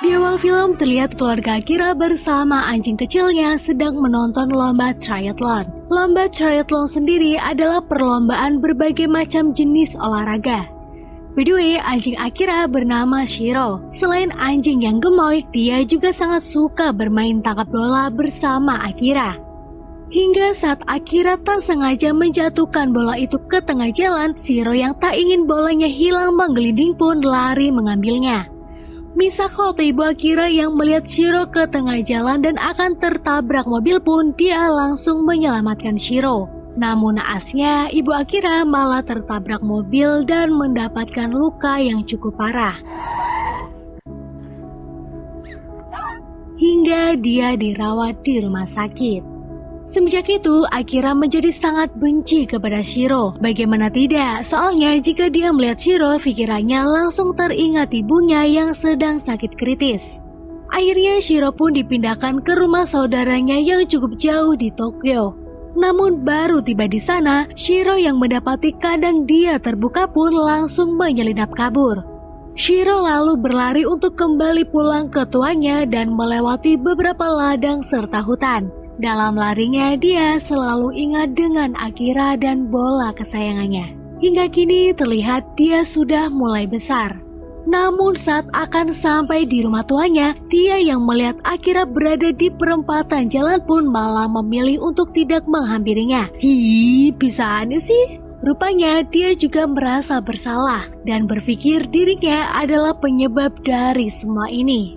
Di awal film terlihat keluarga Akira bersama anjing kecilnya sedang menonton lomba triathlon. Lomba triathlon sendiri adalah perlombaan berbagai macam jenis olahraga. By the way, anjing Akira bernama Shiro. Selain anjing yang gemoy, dia juga sangat suka bermain tangkap bola bersama Akira. Hingga saat Akira tak sengaja menjatuhkan bola itu ke tengah jalan, Shiro yang tak ingin bolanya hilang menggelinding pun lari mengambilnya. Misako atau ibu Akira yang melihat Shiro ke tengah jalan dan akan tertabrak mobil pun dia langsung menyelamatkan Shiro. Namun naasnya ibu Akira malah tertabrak mobil dan mendapatkan luka yang cukup parah. Hingga dia dirawat di rumah sakit. Semenjak itu, Akira menjadi sangat benci kepada Shiro. Bagaimana tidak, soalnya jika dia melihat Shiro, pikirannya langsung teringat ibunya yang sedang sakit kritis. Akhirnya Shiro pun dipindahkan ke rumah saudaranya yang cukup jauh di Tokyo. Namun baru tiba di sana, Shiro yang mendapati kandang dia terbuka pun langsung menyelinap kabur. Shiro lalu berlari untuk kembali pulang ke tuanya dan melewati beberapa ladang serta hutan. Dalam larinya dia selalu ingat dengan Akira dan bola kesayangannya. Hingga kini terlihat dia sudah mulai besar. Namun saat akan sampai di rumah tuanya, dia yang melihat Akira berada di perempatan jalan pun malah memilih untuk tidak menghampirinya. Bisa aneh sih. Rupanya dia juga merasa bersalah dan berpikir dirinya adalah penyebab dari semua ini.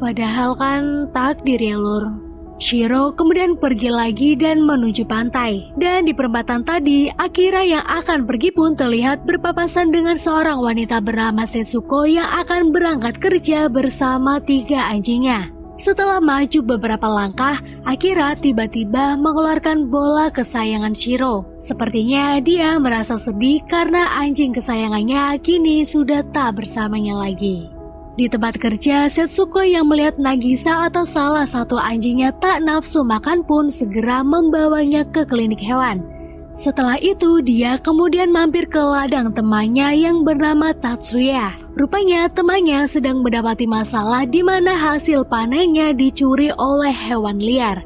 Padahal kan takdir ya lur. Shiro kemudian pergi lagi dan menuju pantai. Dan di perempatan tadi, Akira yang akan pergi pun terlihat berpapasan dengan seorang wanita bernama Setsuko yang akan berangkat kerja bersama 3 anjingnya. Setelah maju beberapa langkah, Akira tiba-tiba mengeluarkan bola kesayangan Shiro. Sepertinya dia merasa sedih karena anjing kesayangannya kini sudah tak bersamanya lagi. Di tempat kerja, Setsuko yang melihat Nagisa atau salah satu anjingnya tak nafsu makan pun segera membawanya ke klinik hewan. Setelah itu, dia kemudian mampir ke ladang temannya yang bernama Tatsuya. Rupanya temannya sedang mendapati masalah di mana hasil panennya dicuri oleh hewan liar.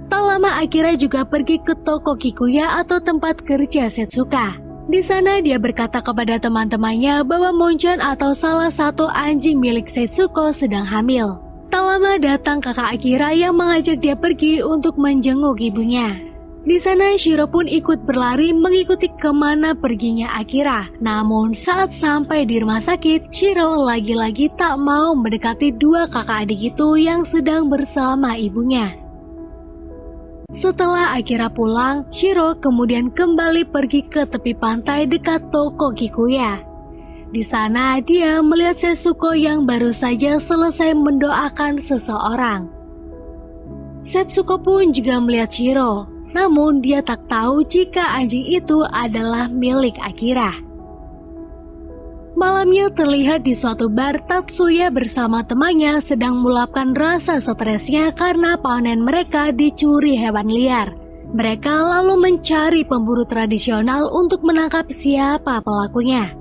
Tak lama Akira juga pergi ke toko Kikuya atau tempat kerja Setsuka. Di sana dia berkata kepada teman-temannya bahwa Monchan atau salah satu anjing milik Setsuko sedang hamil. Tak lama datang kakak Akira yang mengajak dia pergi untuk menjenguk ibunya. Di sana Shiro pun ikut berlari mengikuti kemana perginya Akira. Namun saat sampai di rumah sakit, Shiro lagi-lagi tak mau mendekati 2 kakak adik itu yang sedang bersama ibunya. Setelah Akira pulang, Shiro kemudian kembali pergi ke tepi pantai dekat toko Kikuya. Di sana dia melihat Setsuko yang baru saja selesai mendoakan seseorang. Setsuko pun juga melihat Shiro, namun dia tak tahu jika anjing itu adalah milik Akira. Malamnya terlihat di suatu bar, Tatsuya bersama temannya sedang meluapkan rasa stresnya karena panen mereka dicuri hewan liar. Mereka lalu mencari pemburu tradisional untuk menangkap siapa pelakunya.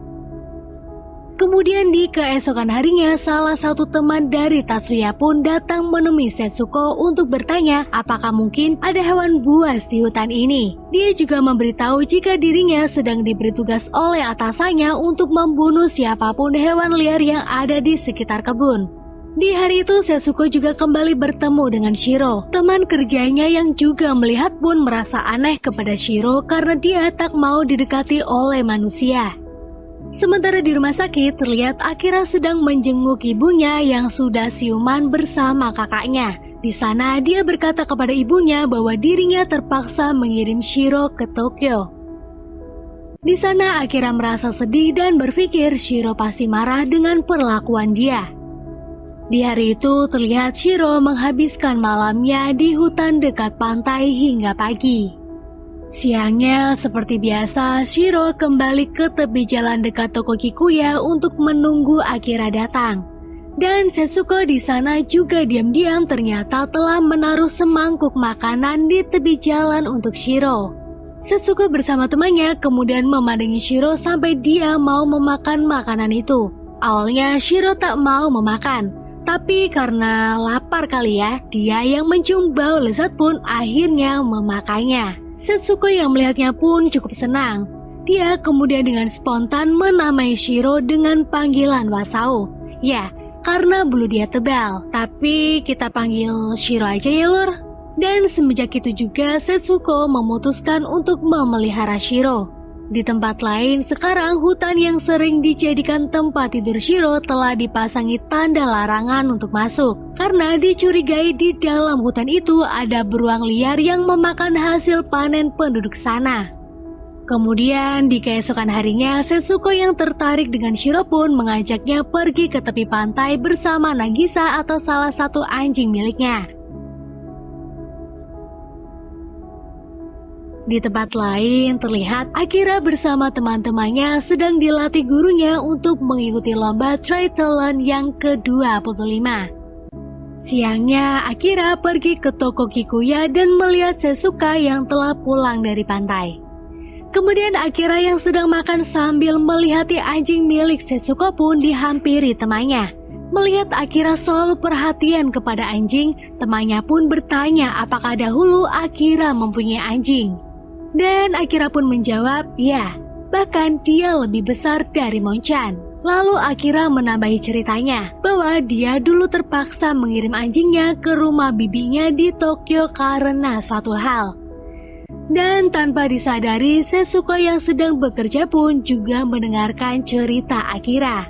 Kemudian di keesokan harinya, salah satu teman dari Tatsuya pun datang menemui Setsuko untuk bertanya apakah mungkin ada hewan buas di hutan ini. Dia juga memberitahu jika dirinya sedang diberi tugas oleh atasannya untuk membunuh siapapun hewan liar yang ada di sekitar kebun. Di hari itu Setsuko juga kembali bertemu dengan Shiro. Teman kerjanya yang juga melihat pun merasa aneh kepada Shiro karena dia tak mau didekati oleh manusia. Sementara di rumah sakit terlihat Akira sedang menjenguk ibunya yang sudah siuman bersama kakaknya. Di sana dia berkata kepada ibunya bahwa dirinya terpaksa mengirim Shiro ke Tokyo. Di sana Akira merasa sedih dan berpikir Shiro pasti marah dengan perlakuan dia. Di hari itu terlihat Shiro menghabiskan malamnya di hutan dekat pantai hingga pagi. Siangnya, seperti biasa, Shiro kembali ke tepi jalan dekat toko Kikuya untuk menunggu Akira datang. Dan Setsuko di sana juga diam-diam ternyata telah menaruh semangkuk makanan di tepi jalan untuk Shiro. Setsuko bersama temannya kemudian memandangi Shiro sampai dia mau memakan makanan itu. Awalnya Shiro tak mau memakan, Tapi karena lapar kali ya, dia yang mencium bau lezat pun akhirnya memakannya. Setsuko yang melihatnya pun cukup senang. Dia kemudian dengan spontan menamai Shiro dengan panggilan Wasao. Ya, karena bulu dia tebal. Tapi kita panggil Shiro aja ya lur. Dan semenjak itu juga Setsuko memutuskan untuk memelihara Shiro. Di tempat lain, sekarang hutan yang sering dijadikan tempat tidur Shiro telah dipasangi tanda larangan untuk masuk. Karena dicurigai di dalam hutan itu ada beruang liar yang memakan hasil panen penduduk sana. Kemudian di keesokan harinya, Setsuko yang tertarik dengan Shiro pun mengajaknya pergi ke tepi pantai bersama Nagisa atau salah satu anjing miliknya. Di tempat lain, terlihat Akira bersama teman-temannya sedang dilatih gurunya untuk mengikuti lomba triathlon yang ke-25. Siangnya, Akira pergi ke toko Kikuya dan melihat Setsuko yang telah pulang dari pantai. Kemudian Akira yang sedang makan sambil melihati anjing milik Setsuko pun dihampiri temannya. Melihat Akira selalu perhatian kepada anjing, temannya pun bertanya apakah dahulu Akira mempunyai anjing. Dan Akira pun menjawab, ya, bahkan dia lebih besar dari Monchan. Lalu Akira menambahi ceritanya bahwa dia dulu terpaksa mengirim anjingnya ke rumah bibinya di Tokyo karena suatu hal. Dan tanpa disadari, Setsuko yang sedang bekerja pun juga mendengarkan cerita Akira.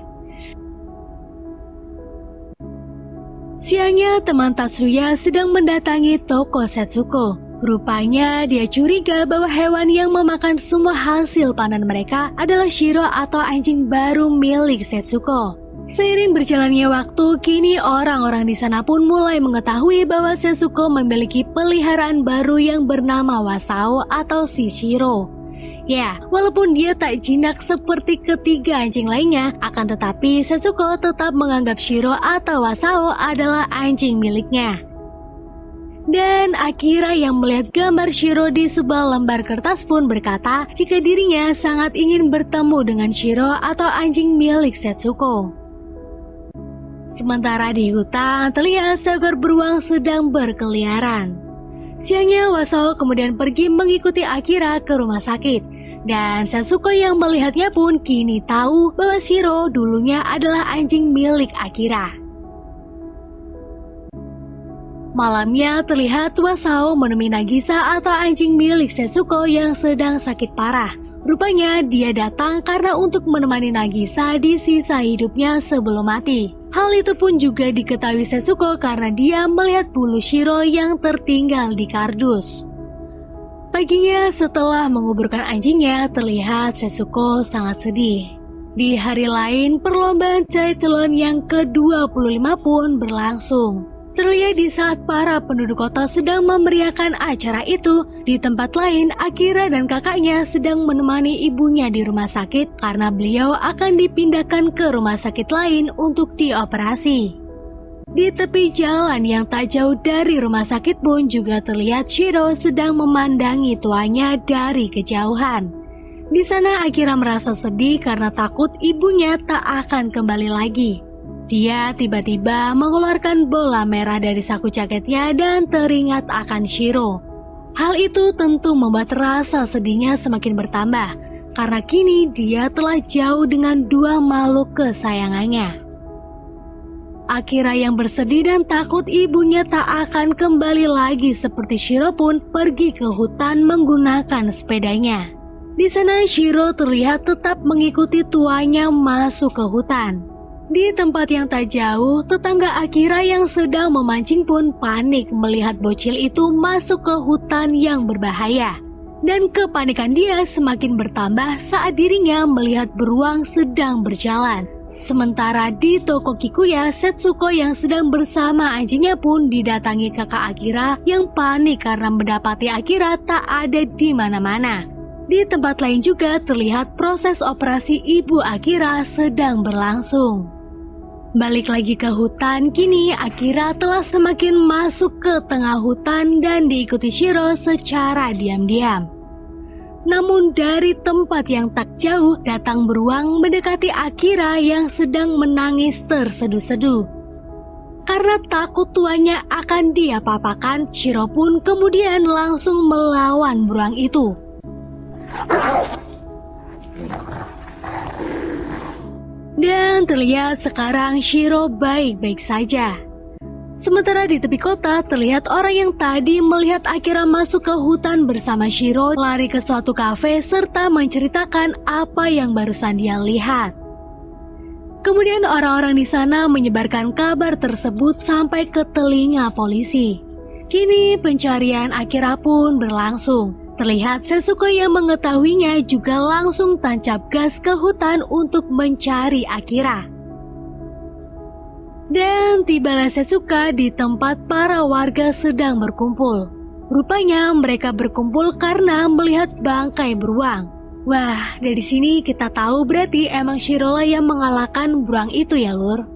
Siangnya, teman Tatsuya sedang mendatangi toko Setsuko. Rupanya dia curiga bahwa hewan yang memakan semua hasil panen mereka adalah Shiro atau anjing baru milik Setsuko. Seiring berjalannya waktu, kini orang-orang di sana pun mulai mengetahui bahwa Setsuko memiliki peliharaan baru yang bernama Wasao atau si Shiro. Ya, walaupun dia tak jinak seperti ketiga anjing lainnya, akan tetapi Setsuko tetap menganggap Shiro atau Wasao adalah anjing miliknya. Dan Akira yang melihat gambar Shiro di sebuah lembar kertas pun berkata jika dirinya sangat ingin bertemu dengan Shiro atau anjing milik Setsuko. Sementara di hutan, terlihat seekor beruang sedang berkeliaran. Siangnya, Wasao kemudian pergi mengikuti Akira ke rumah sakit. Dan Setsuko yang melihatnya pun kini tahu bahwa Shiro dulunya adalah anjing milik Akira. Malamnya terlihat Wasao menemui Nagisa atau anjing milik Setsuko yang sedang sakit parah. Rupanya dia datang karena untuk menemani Nagisa di sisa hidupnya sebelum mati. Hal itu pun juga diketahui Setsuko karena dia melihat bulu Shiro yang tertinggal di kardus. Paginya setelah menguburkan anjingnya, terlihat Setsuko sangat sedih. Di hari lain, perlombaan triathlon yang ke-25 pun berlangsung. Terlihat di saat para penduduk kota sedang memeriahkan acara itu, di tempat lain Akira dan kakaknya sedang menemani ibunya di rumah sakit karena beliau akan dipindahkan ke rumah sakit lain untuk dioperasi. Di tepi jalan yang tak jauh dari rumah sakit pun juga terlihat Shiro sedang memandangi tuanya dari kejauhan. Di sana Akira merasa sedih karena takut ibunya tak akan kembali lagi. Dia tiba-tiba mengeluarkan bola merah dari saku jaketnya dan teringat akan Shiro. Hal itu tentu membuat rasa sedihnya semakin bertambah, karena kini dia telah jauh dengan dua makhluk kesayangannya. Akira yang bersedih dan takut ibunya tak akan kembali lagi seperti Shiro pun pergi ke hutan menggunakan sepedanya. Di sana Shiro terlihat tetap mengikuti tuanya masuk ke hutan. Di tempat yang tak jauh, tetangga Akira yang sedang memancing pun panik melihat bocil itu masuk ke hutan yang berbahaya. Dan kepanikan dia semakin bertambah saat dirinya melihat beruang sedang berjalan. Sementara di toko Kikuya, Setsuko yang sedang bersama anjingnya pun didatangi kakak Akira yang panik karena mendapati Akira tak ada di mana-mana. Di tempat lain juga terlihat proses operasi ibu Akira sedang berlangsung. Balik lagi ke hutan, kini Akira telah semakin masuk ke tengah hutan dan diikuti Shiro secara diam-diam. Namun dari tempat yang tak jauh datang beruang mendekati Akira yang sedang menangis terseduh-seduh. Karena takut tuannya akan diapa-apakan, Shiro pun kemudian langsung melawan beruang itu. Dan terlihat sekarang Shiro baik-baik saja. Sementara di tepi kota terlihat orang yang tadi melihat Akira masuk ke hutan bersama Shiro lari ke suatu kafe serta menceritakan apa yang barusan dia lihat. Kemudian orang-orang di sana menyebarkan kabar tersebut sampai ke telinga polisi. Kini pencarian Akira pun berlangsung. Terlihat Setsuko yang mengetahuinya juga langsung tancap gas ke hutan untuk mencari Akira. Dan tibalah Setsuko di tempat para warga sedang berkumpul. Rupanya mereka berkumpul karena melihat bangkai beruang. Wah, dari sini kita tahu berarti emang Shiro lah yang mengalahkan beruang itu ya lur.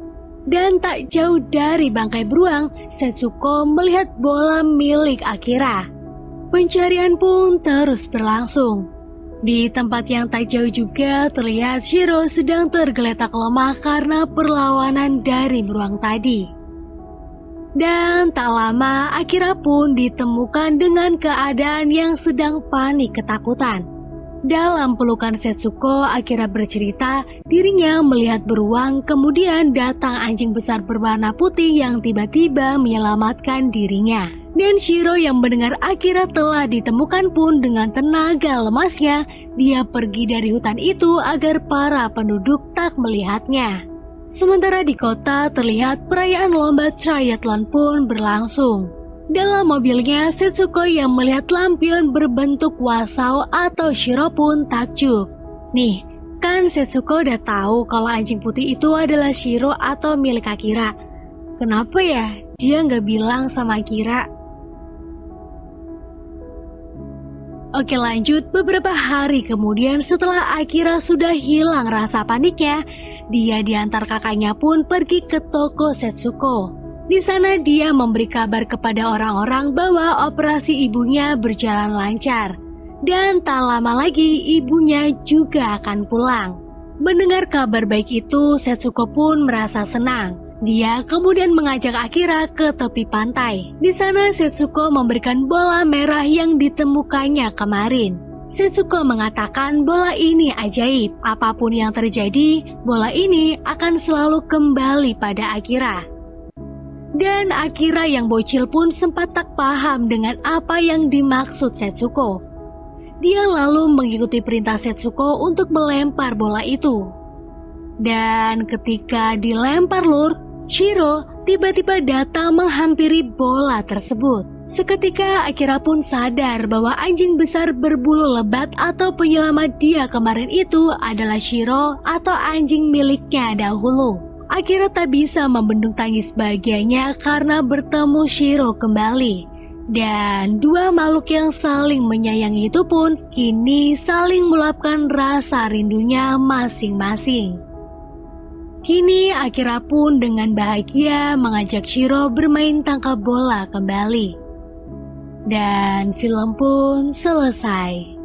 Dan tak jauh dari bangkai beruang, Setsuko melihat bola milik Akira. Pencarian pun terus berlangsung. Di tempat yang tak jauh juga terlihat Shiro sedang tergeletak lemah karena perlawanan dari beruang tadi. Dan tak lama Akira pun ditemukan dengan keadaan yang sedang panik ketakutan. Dalam pelukan Setsuko, Akira bercerita dirinya melihat beruang, kemudian datang anjing besar berwarna putih yang tiba-tiba menyelamatkan dirinya. Dan Shiro yang mendengar Akira telah ditemukan pun dengan tenaga lemasnya, dia pergi dari hutan itu agar para penduduk tak melihatnya. Sementara di kota terlihat perayaan lomba triathlon pun berlangsung. Dalam mobilnya, Setsuko yang melihat lampion berbentuk wasau atau Shiro pun takjub. Nih, kan Setsuko udah tahu kalau anjing putih itu adalah Shiro atau milik Akira. Kenapa ya dia nggak bilang sama Akira? Oke lanjut, beberapa hari kemudian setelah Akira sudah hilang rasa paniknya, dia diantar kakaknya pun pergi ke toko Setsuko. Di sana dia memberi kabar kepada orang-orang bahwa operasi ibunya berjalan lancar. Dan tak lama lagi ibunya juga akan pulang. Mendengar kabar baik itu, Setsuko pun merasa senang. Dia kemudian mengajak Akira ke tepi pantai. Di sana Setsuko memberikan bola merah yang ditemukannya kemarin. Setsuko mengatakan bola ini ajaib. Apapun yang terjadi, bola ini akan selalu kembali pada Akira. Dan Akira yang bocil pun sempat tak paham dengan apa yang dimaksud Setsuko. Dia lalu mengikuti perintah Setsuko untuk melempar bola itu. Dan ketika dilempar lur, Shiro tiba-tiba datang menghampiri bola tersebut. Seketika Akira pun sadar bahwa anjing besar berbulu lebat atau penyelamat dia kemarin itu adalah Shiro atau anjing miliknya dahulu. Akira tak bisa membendung tangis bahagianya karena bertemu Shiro kembali. Dan dua makhluk yang saling menyayangi itu pun kini saling meluapkan rasa rindunya masing-masing. Kini Akira pun dengan bahagia mengajak Shiro bermain tangkap bola kembali. Dan film pun selesai.